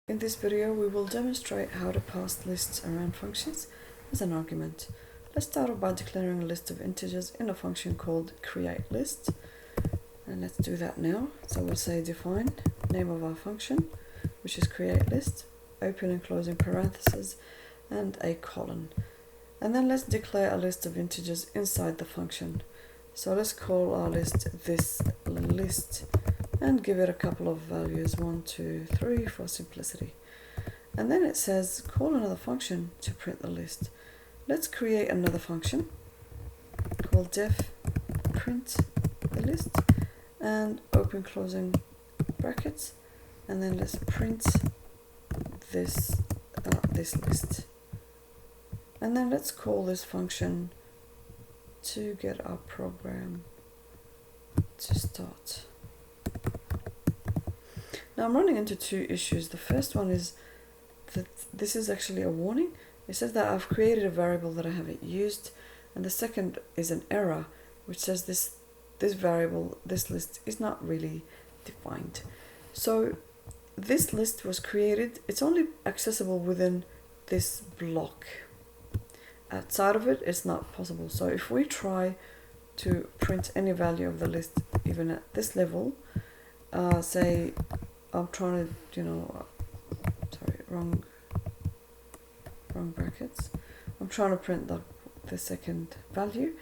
In this video, we will demonstrate how to pass lists around functions as an argument. Let's start off by declaring a list of integers in a function called createList. And let's do that now. So we'll say define name of our function, which is createList, open and closing parentheses, and a colon. And then let's declare a list of integers inside the function. So let's call our list this list and give it a couple of values, 1, 2, 3 for simplicity. And then it says call another function to print the list. Let's create another function called def print the list and open closing brackets, and then let's print this list. And then let's call this function to get our program to start. Now I'm running into two issues. The first one is that this is actually a warning. It says that I've created a variable that I haven't used, and the second is an error which says this variable, this list, is not really defined. So this list was created, it's only accessible within this block. Outside of it, it's not possible. So if we try to print any value of the list, even at this level, say I'm trying to, wrong brackets. I'm trying to print the second value,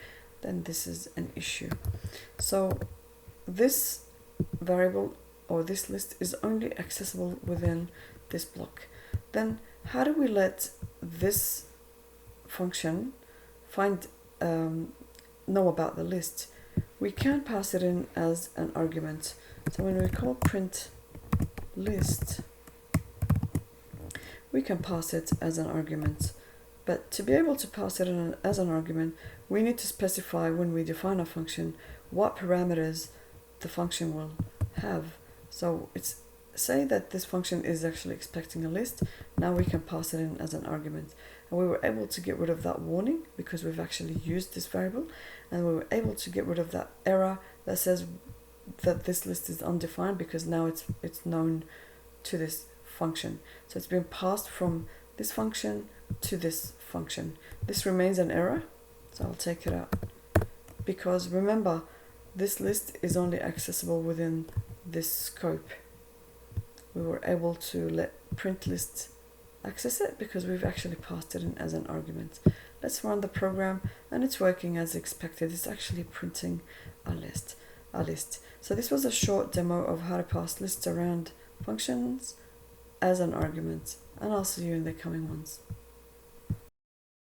then this is an issue. So this variable or this list is only accessible within this block. Then how do we let this function know about the list? We can pass it in as an argument. So when we call print list, we can pass it as an argument. But to be able to pass it in as an argument, we need to specify when we define a function what parameters the function will have. So it's say that this function is actually expecting a list. Now we can pass it in as an argument. And we were able to get rid of that warning because we've actually used this variable, and we were able to get rid of that error that says that this list is undefined, because now it's known to this function. So it's been passed from this function to this function. This remains an error, so I'll take it out, because remember, this list is only accessible within this scope. We were able to let print list access it because we've actually passed it in as an argument. Let's run the program, and it's working as expected. It's actually printing a list. So this was a short demo of how to pass lists around functions as an argument, and I'll see you in the coming ones.